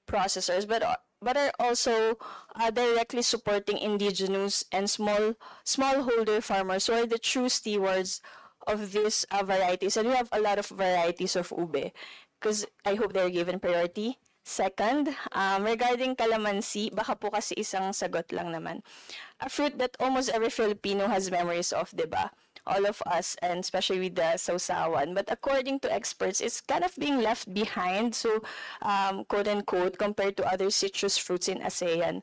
processors, but are also directly supporting indigenous and smallholder farmers who are the true stewards of these varieties. And we have a lot of varieties of ube because I hope they're given priority. Second, regarding calamansi, baka po kasi isang sagot lang naman. A fruit that almost every Filipino has memories of, diba? All of us, and especially with the sausawan. But according to experts, it's kind of being left behind, so quote unquote, compared to other citrus fruits in ASEAN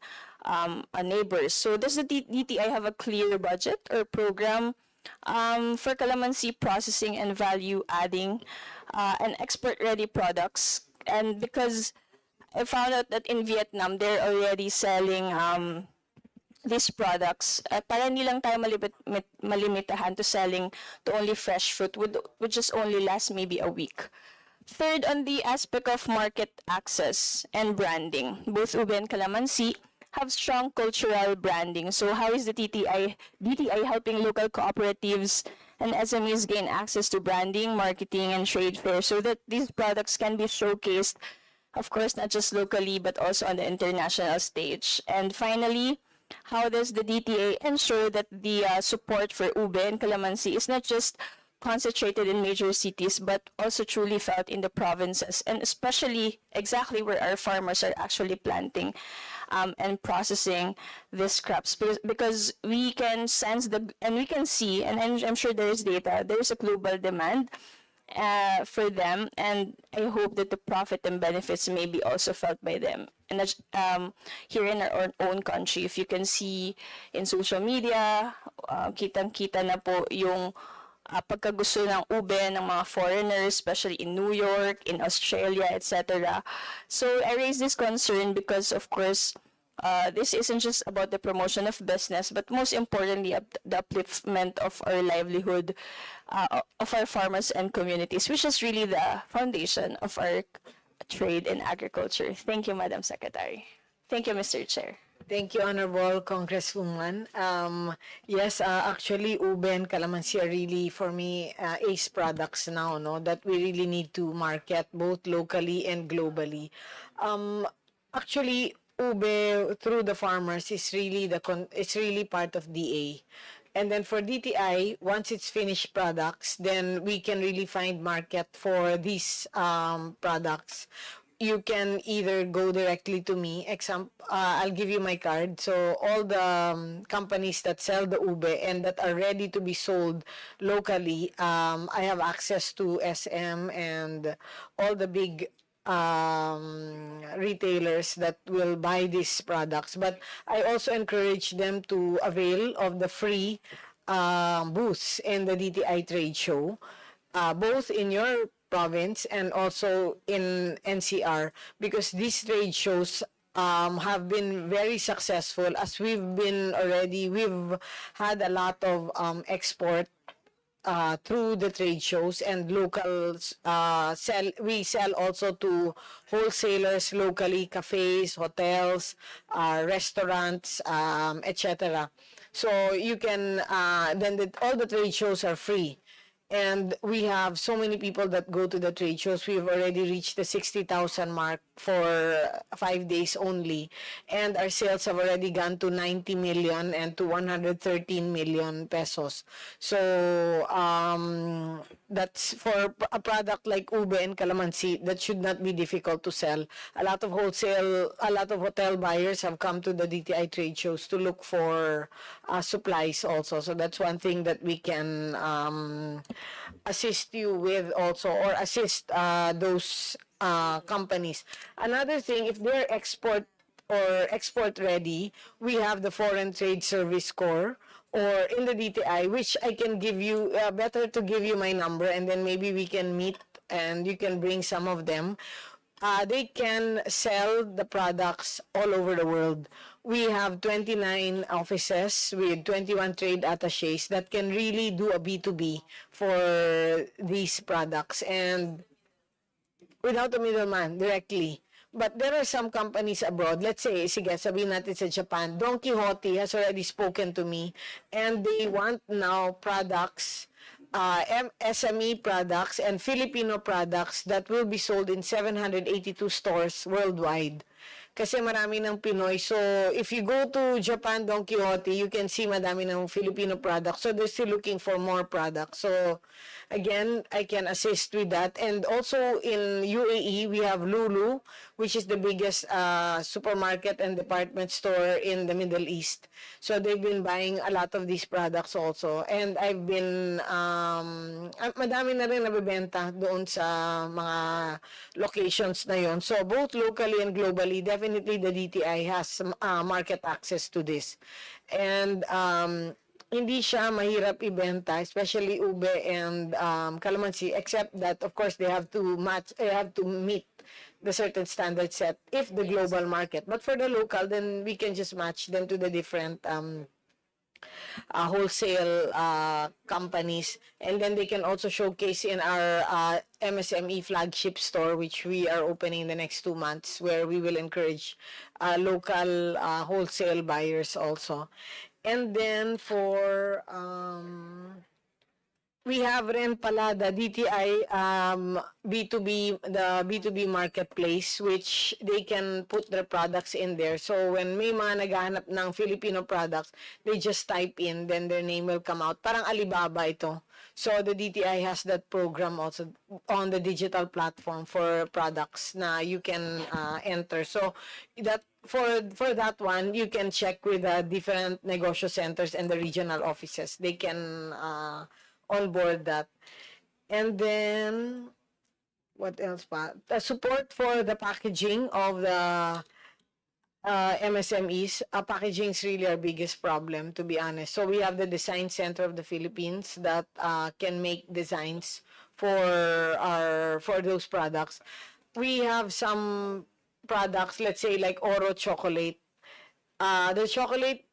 neighbors. So does the DTI have a clear budget or program for calamansi processing and value adding and export-ready products? And because I found out that in Vietnam, they're already selling these products. Para hindi lang tayo malimitahan to selling to only fresh fruit, would just only last maybe a week. Third, on the aspect of market access and branding, both ube and calamansi have strong cultural branding. So how is the DTI helping local cooperatives and SMEs gain access to branding, marketing, and trade fairs so that these products can be showcased, of course, not just locally, but also on the international stage? And finally, how does the DTA ensure that the support for ube and calamansi is not just concentrated in major cities, but also truly felt in the provinces, and especially exactly where our farmers are actually planting and processing these crops? Because we can sense and we can see, and I'm sure there is data, there is a global demand for them, and I hope that the profit and benefits may be also felt by them. And here in our own country, if you can see in social media, kitang-kita na po yung pagkagusto ng ube ng mga foreigners, especially in New York, in Australia, etc. So I raise this concern because, of course, this isn't just about the promotion of business, but most importantly, the upliftment of our livelihood, of our farmers and communities, which is really the foundation of our trade and agriculture. Thank you, Madam Secretary. Thank you, Mr. Chair. Thank you, Honorable Congresswoman. Yes, actually, ube and calamansi are really, for me, ace products now, no, that we really need to market both locally and globally. Actually, ube through the farmers is really it's really part of DA. And then for DTI, once it's finished products, then we can really find market for these products. You can either go directly to me. I'll give you my card. So all the companies that sell the ube and that are ready to be sold locally, I have access to SM and all the big retailers that will buy these products. But I also encourage them to avail of the free booths in the DTI trade show, both in your province and also in NCR, because these trade shows have been very successful, as we've had a lot of export through the trade shows, and locals we sell also to wholesalers locally, cafes, hotels, restaurants, etc. So you can then all the trade shows are free. And we have so many people that go to the trade shows. We've already reached the 60,000 mark for 5 days only. And our sales have already gone to 90 million and to 113 million pesos. So that's for a product like ube and calamansi, that should not be difficult to sell. A lot of hotel buyers have come to the DTI trade shows to look for supplies also. So that's one thing that we can assist you with also, or assist those companies. Another thing, if they're export ready, we have the Foreign Trade Service Corps, or in the DTI, which I can give you, better to give you my number, and then maybe we can meet and you can bring some of them. They can sell the products all over the world. We have 29 offices with 21 trade attaches that can really do a B2B for these products, and without a middleman, directly. But there are some companies abroad, let's say, sige, sabihin natin sa Japan, Don Quixote has already spoken to me, and they want now products, SME products and Filipino products that will be sold in 782 stores worldwide. Kasi marami ng Pinoy. So, if you go to Japan, Don Quixote, you can see madami ng Filipino products. So, they're still looking for more products. So, again, I can assist with that. And also in UAE, we have Lulu, which is the biggest supermarket and department store in the Middle East. So, they've been buying a lot of these products also. And I've been, madami na rin nabibenta doon sa mga locations na yon. So, both locally and globally, definitely the DTI has market access to this. And hindi siya mahirap ibenta, especially ube and calamansi, except that, of course, they have to meet the certain standard set if the global market. But for the local, then we can just match them to the different wholesale companies, and then they can also showcase in our MSME flagship store, which we are opening in the next 2 months, where we will encourage local wholesale buyers also. And then for we have rin pala the DTI B2B, the B2B marketplace, which they can put their products in there. So when may mga naghahanap ng Filipino products, they just type in, then their name will come out. Parang Alibaba ito. So the DTI has that program also on the digital platform for products na you can enter. So that for that one, you can check with the different negosyo centers and the regional offices. They can on board that. And then, what else pa? The support for the packaging of the MSMEs. Packaging is really our biggest problem, to be honest. So we have the Design Center of the Philippines that can make designs for those products. We have some products, let's say like Oro chocolate. The chocolate,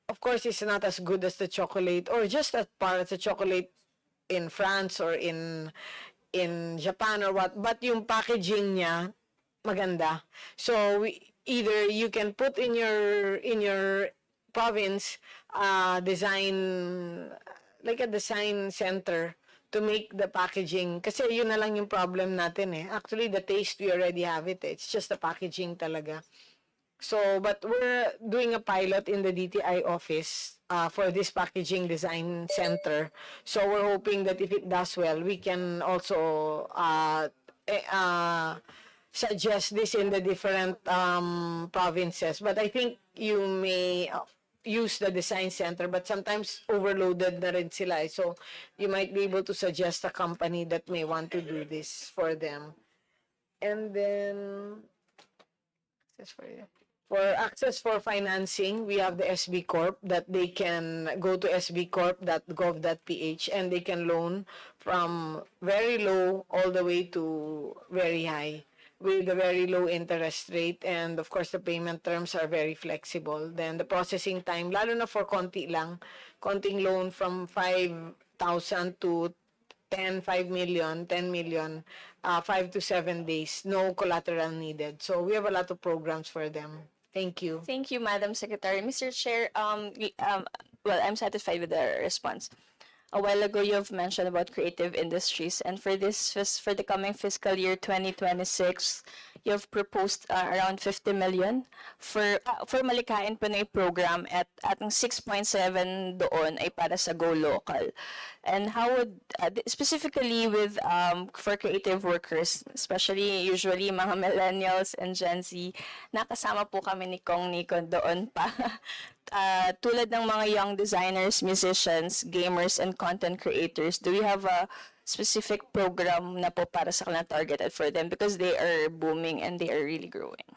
of course, is not as good as the chocolate, or just as par as the chocolate in France or in Japan or what, but yung packaging niya maganda. So either you can put in your province design, like a design center to make the packaging, kasi yun na lang yung problem natin eh. Actually the taste we already have it, it's just the packaging talaga. So, but we're doing a pilot in the DTI office for this packaging design center. So we're hoping that if it does well, we can also suggest this in the different provinces. But I think you may use the design center, but sometimes overloaded na rin sila. So you might be able to suggest a company that may want to do this for them. And then, for access for financing, we have the SB Corp that they can go to sbcorp.gov.ph and they can loan from very low all the way to very high with a very low interest rate, and of course the payment terms are very flexible. Then the processing time, lalo na for konting loan from 5,000 to 5 million, 10 million, 5 to 7 days, no collateral needed. So we have a lot of programs for them. Thank you. Thank you, Madam Secretary. Mr. Chair, well, I'm satisfied with the response. A while ago, you've mentioned about creative industries, and for the coming fiscal year 2026, you've proposed around 50 million for Malikain Pinoy program, at ang 6.7 doon ay para sa Go Local. And how would specifically with for creative workers, especially usually mga millennials and Gen Z, nakasama po kami ni Kong Nico doon pa. Tulad ng mga young designers, musicians, gamers, and content creators, do we have a specific program na po para sa kanila targeted for them, because they are booming and they are really growing?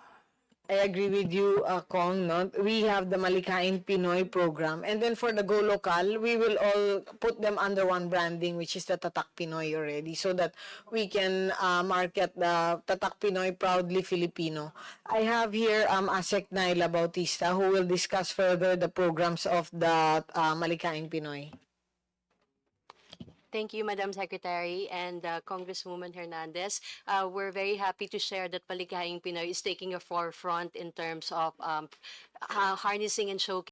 I agree with you, Kong. No? We have the Malikain Pinoy program. And then for the Go Local, we will all put them under one branding, which is the Tatak Pinoy already, so that we can market the Tatak Pinoy proudly Filipino. I have here Asek Naila Bautista, who will discuss further the programs of the Malikain Pinoy. Thank you, Madam Secretary and Congresswoman Hernandez. We're very happy to share that Palikahing Pinoy is taking a forefront in terms of harnessing and showcasing